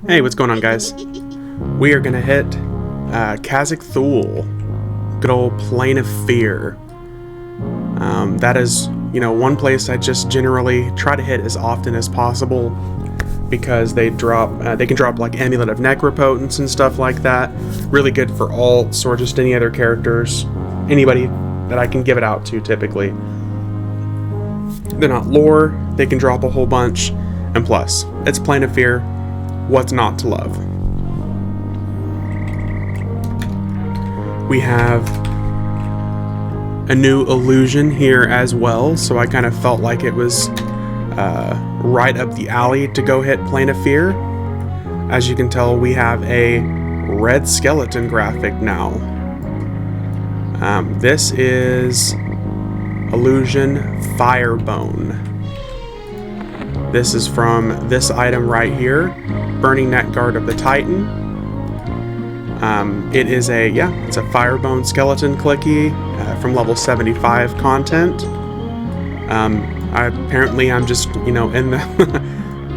Hey, what's going on, guys? We are gonna hit Cazic Thule, good old Plane of Fear. That is, one place I just generally try to hit as often as possible because they can drop like Amulet of Necropotence and stuff like that. Really good for alts or just any other characters, anybody that I can give it out to. Typically, they're not lore; they can drop a whole bunch, and plus, it's Plane of Fear. What's not to love? We have a new illusion here as well, so I kind of felt like it was right up the alley to go hit Plane of Fear. As you can tell, we have a red skeleton graphic now. This is Illusion Firebone. This is from this item right here, Burning Neck Guard of the Titan. It's a Firebone skeleton clicky from level 75 content. I'm just in the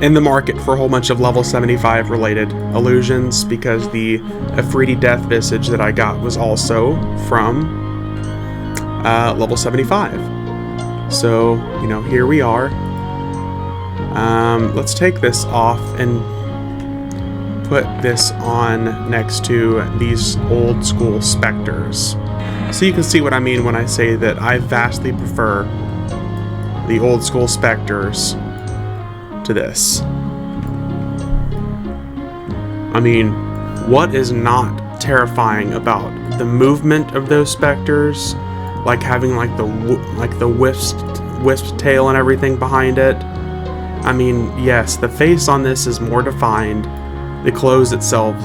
in the market for a whole bunch of level 75 related illusions because the Afridi Death Visage that I got was also from level 75. So here we are. Let's take this off and put this on next to these old school specters. So you can see what I mean when I say that I vastly prefer the old school specters to this. I mean, what is not terrifying about the movement of those specters? Like having like the wisp tail and everything behind it. I mean, yes, the face on this is more defined. The clothes itself,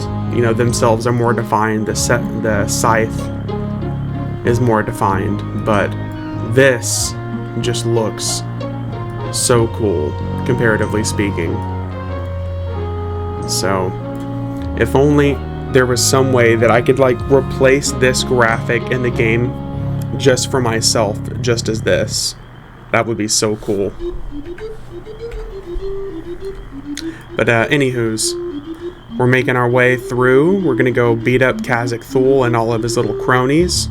themselves are more defined. The scythe is more defined, but this just looks so cool, comparatively speaking. So, if only there was some way that I could replace this graphic in the game just for myself, just as this. That would be so cool. But anywho's, we're making our way through. We're gonna go beat up Cazic Thule and all of his little cronies.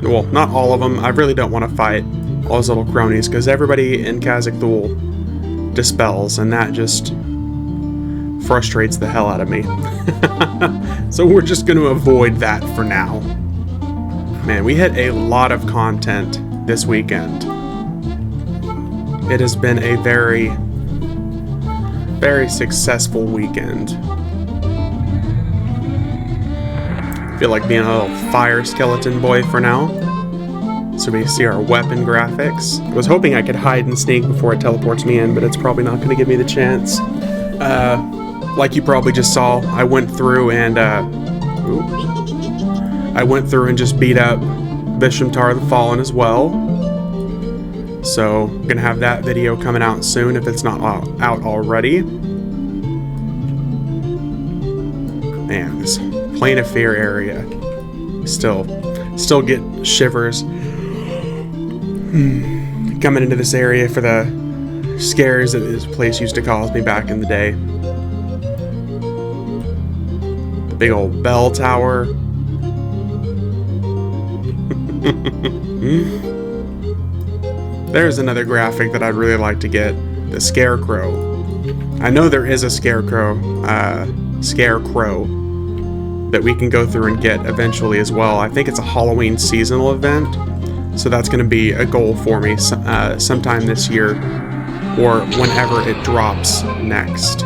Well, not all of them. I really don't want to fight all his little cronies because everybody in Cazic Thule dispels, and that just frustrates the hell out of me. So we're just gonna avoid that for now. Man, we hit a lot of content this weekend. It has been a very successful weekend. Feel like being a little fire skeleton boy for now. So we see our weapon graphics. I was hoping I could hide and sneak before it teleports me in, but it's probably not going to give me the chance. Like you probably just saw, I went through and just beat up Vishramtar the Fallen as well. So, I'm gonna have that video coming out soon if it's not out already. Man, this Plane of Fear area still get shivers coming into this area for the scares that this place used to cause me back in the day. The big old bell tower. There's another graphic that I'd really like to get. The Scarecrow. I know there is a Scarecrow that we can go through and get eventually as well. I think it's a Halloween seasonal event. So that's going to be a goal for me sometime this year or whenever it drops next.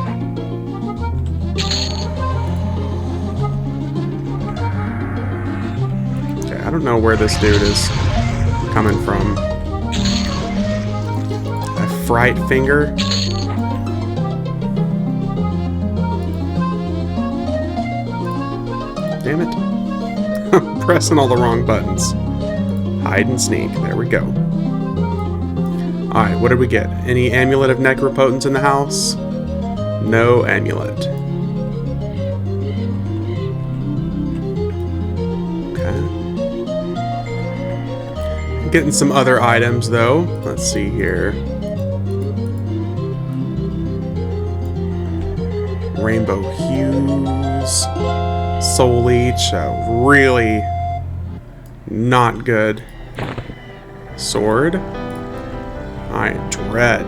Okay, I don't know where this dude is coming from. Fright finger. Damn it. I'm pressing all the wrong buttons. Hide and sneak. There we go. Alright, what did we get? Any Amulet of Necropotence in the house? No amulet. Okay. Getting some other items though. Let's see here. Rainbow hues. Soul Leech, really not good. Sword. Alright, Dread.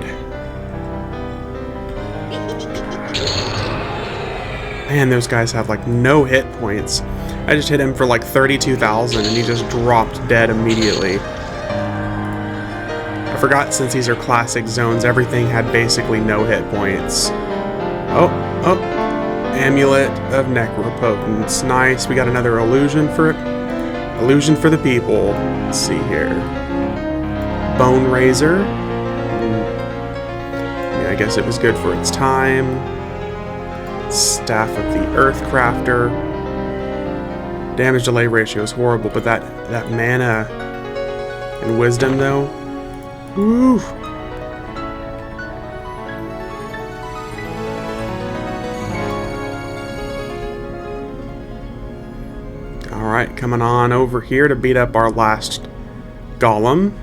Man, those guys have like no hit points. I just hit him for like 32,000 and he just dropped dead immediately. I forgot since these are classic zones, everything had basically no hit points. Oh. Amulet of Necropotence. Nice. We got another illusion for the people. Let's see here. Bone Razor. Yeah, I guess it was good for its time. Staff of the Earthcrafter. Damage delay ratio is horrible, but that mana and wisdom though. Woo! Alright, coming on over here to beat up our last golem.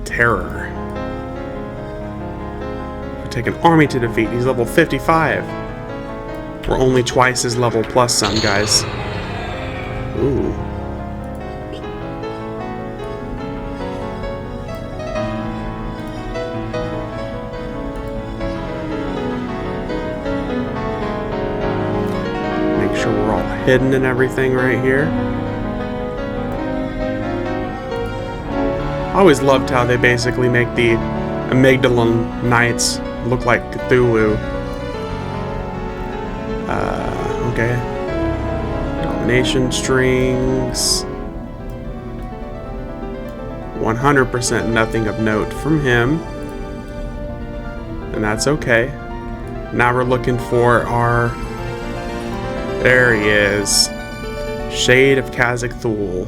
Terror. Take an army to defeat. He's level 55. We're only twice his level plus some, guys. Ooh. Make sure we're all hidden and everything right here. I always loved how they basically make the Amygdalon Knights look like Cthulhu. Okay. Domination strings. 100% nothing of note from him. And that's okay. Now we're looking for our... There he is. Shade of Cazic Thule.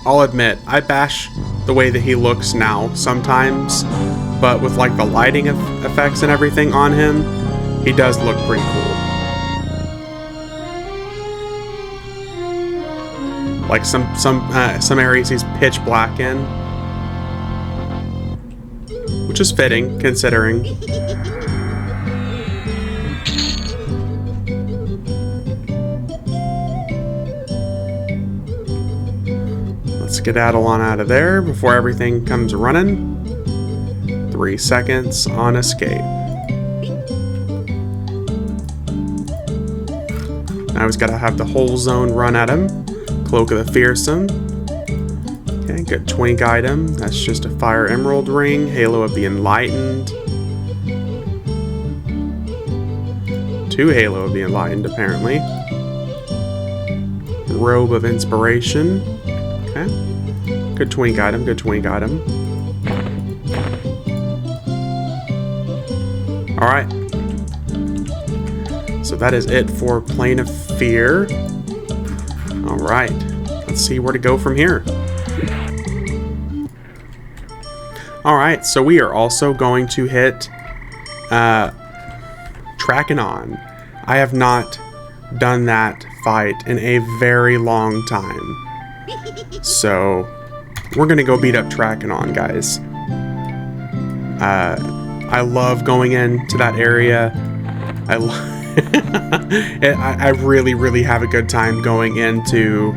I'll admit, I bash the way that he looks now sometimes, but with like the lighting effects and everything on him, he does look pretty cool. Like some areas he's pitch black in, which is fitting considering. Skedaddle on out of there before everything comes running. 3 seconds on escape. Now he's got to have the whole zone run at him. Cloak of the Fearsome. Okay, good twink item. That's just a Fire Emerald ring. Halo of the Enlightened. 2 Halo of the Enlightened, apparently. Robe of Inspiration. Okay. Good twink item, good twink item. Alright. So that is it for Plane of Fear. Alright. Let's see where to go from here. Alright, so we are also going to hit Trakannon. I have not done that fight in a very long time. So, we're gonna go beat up Trakannon, guys. I love going into that area. I really, really have a good time going into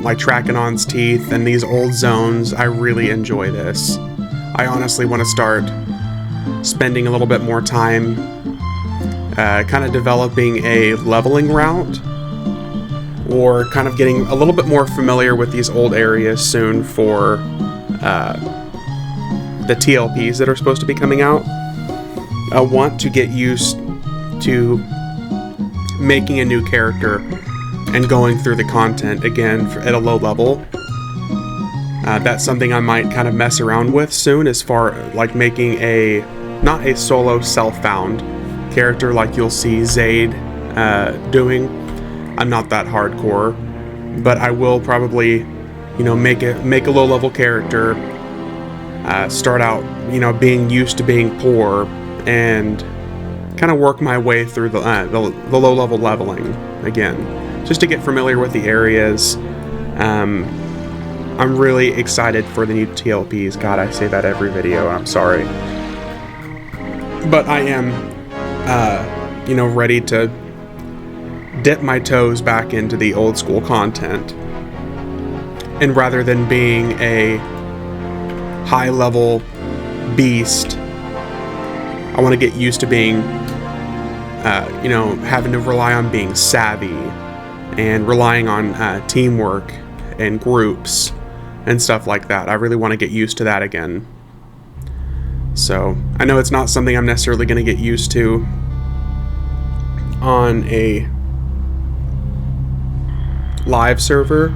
like Trakannon's Teeth and these old zones. I really enjoy this. I honestly want to start spending a little bit more time kind of developing a leveling route, or kind of getting a little bit more familiar with these old areas soon for the TLPs that are supposed to be coming out. I want to get used to making a new character and going through the content again at a low level. That's something I might kind of mess around with soon, as far like making not a solo self-found character like you'll see Zaid doing. I'm not that hardcore, but I will probably, make a low-level character, start out, being used to being poor, and kind of work my way through the low-level leveling again. just to get familiar with the areas. I'm really excited for the new TLPs. God, I say that every video. I'm sorry. But I am, ready to dip my toes back into the old school content. And rather than being a high level beast, I want to get used to being, having to rely on being savvy and relying on teamwork and groups and stuff like that. I really want to get used to that again. So I know it's not something I'm necessarily going to get used to on a live server.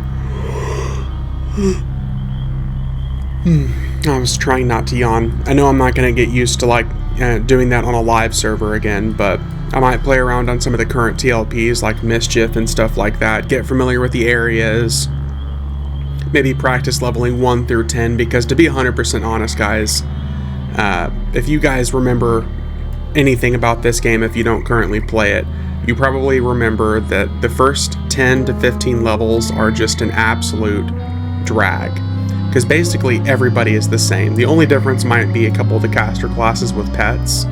I was trying not to yawn. I know I'm not going to get used to doing that on a live server again, but I might play around on some of the current TLPs like Mischief and stuff like that, get familiar with the areas, maybe practice leveling 1 through 10, because to be 100% honest, guys, if you guys remember anything about this game, if you don't currently play it, you probably remember that the first 10 to 15 levels are just an absolute drag, because basically everybody is the same. The only difference might be a couple of the caster classes with pets,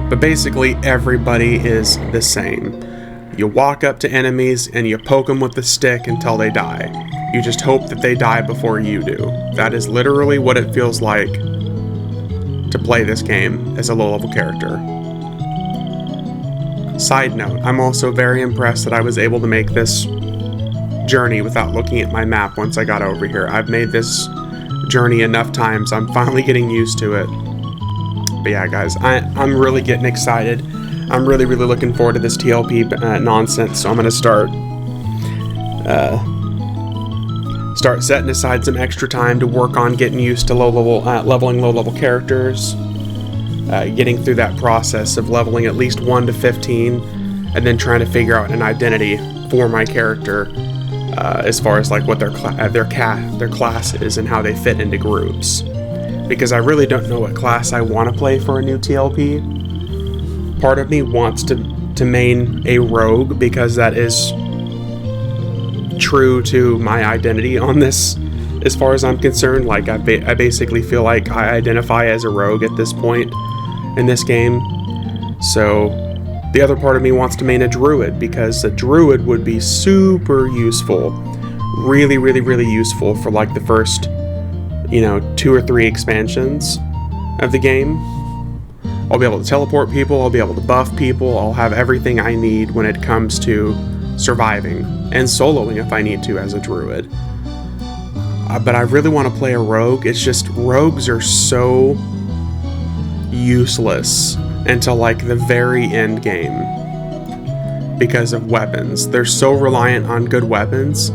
but basically everybody is the same. You walk up to enemies and you poke them with the stick until they die. You just hope that they die before you do. That is literally what it feels like to play this game as a low-level character. Side note, I'm also very impressed that I was able to make this journey without looking at my map once I got over here. I've made this journey enough times, I'm finally getting used to it. But yeah, guys, I'm really getting excited. I'm really looking forward to this TLP nonsense, so I'm going to start setting aside some extra time to work on getting used to leveling low-level characters, getting through that process of leveling at least 1 to 15, and then trying to figure out an identity for my character, as far as like what their class is and how they fit into groups. Because I really don't know what class I want to play for a new TLP. Part of me wants to main a rogue, because that is true to my identity on this, as far as I'm concerned. Like, I basically feel like I identify as a rogue at this point in this game. So the other part of me wants to main a druid, because a druid would be super useful, really useful for like the first 2 or 3 expansions of the game. I'll be able to teleport people, I'll be able to buff people, I'll have everything I need when it comes to surviving and soloing if I need to as a druid. But I really want to play a rogue. It's just rogues are so useless until like the very end game because of weapons. They're so reliant on good weapons,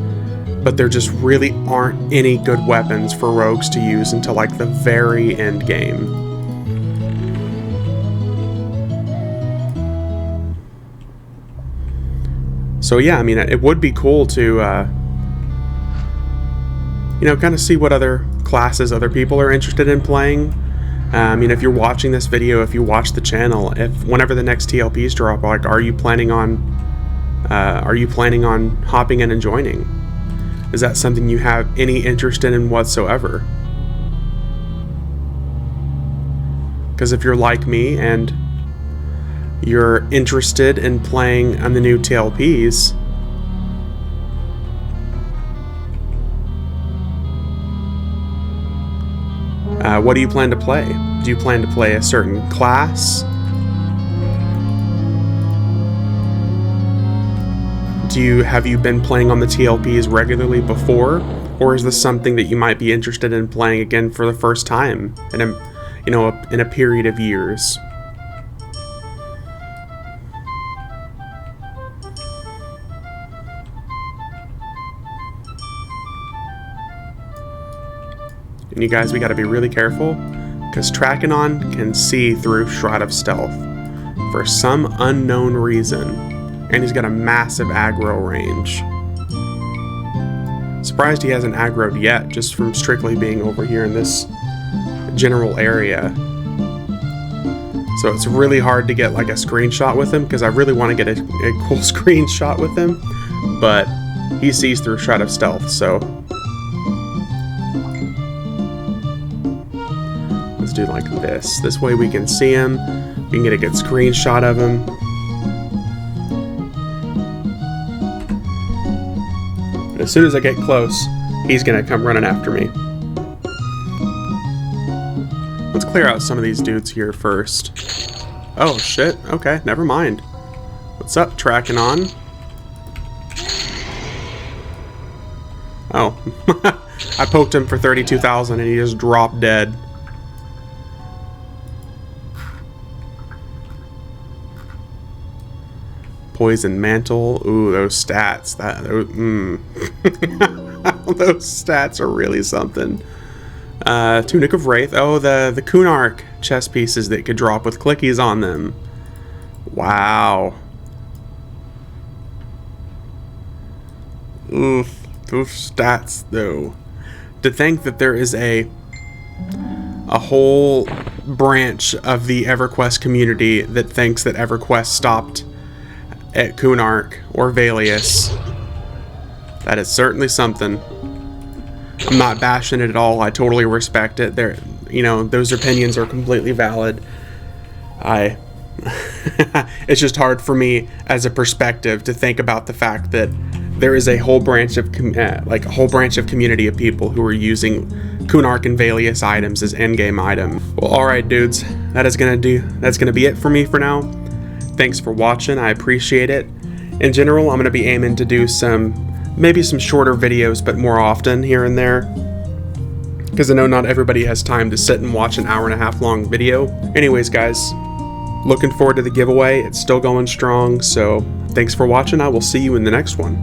but there just really aren't any good weapons for rogues to use until like the very end game. So yeah, I mean, it would be cool to, kind of see what other classes other people are interested in playing. I mean, if you're watching this video, if you watch the channel, whenever the next TLPs drop, like, are you planning on hopping in and joining? Is that something you have any interest in whatsoever? Because if you're like me and you're interested in playing on the new TLPs, what do you plan to play? Do you plan to play a certain class? Have you been playing on the TLPs regularly before, or is this something that you might be interested in playing again for the first time in a period of years? And you guys, we gotta be really careful, because Trakannon can see through Shroud of Stealth for some unknown reason, and he's got a massive aggro range. Surprised he hasn't aggroed yet, just from strictly being over here in this general area. So it's really hard to get like a screenshot with him, because I really want to get a cool screenshot with him, but he sees through Shroud of Stealth, so let's do like this. This way we can see him. We can get a good screenshot of him. But as soon as I get close, he's gonna come running after me. Let's clear out some of these dudes here first. Oh shit, okay, never mind. What's up, Trakannon? Oh, I poked him for 32,000 and he just dropped dead. Poison Mantle. Ooh, those stats. Those stats are really something. Tunic of Wraith. Oh, the Kunark chest pieces that could drop with clickies on them. Wow. Oof. Those stats, though. To think that there is a whole branch of the EverQuest community that thinks that EverQuest stopped at Kunark or Valius. That is certainly something. I'm not bashing it at all. I totally respect it. There, you know, those opinions are completely valid. It's just hard for me as a perspective to think about the fact that there is a whole branch of community of people who are using Kunark and Valius items as endgame item. Well, all right, dudes, that's gonna be it for me for now. Thanks for watching. I appreciate it. In general, I'm gonna be aiming to do maybe some shorter videos, but more often here and there, because I know not everybody has time to sit and watch an hour-and-a-half long video. Anyways, guys, looking forward to the giveaway. It's still going strong, so thanks for watching. I will see you in the next one.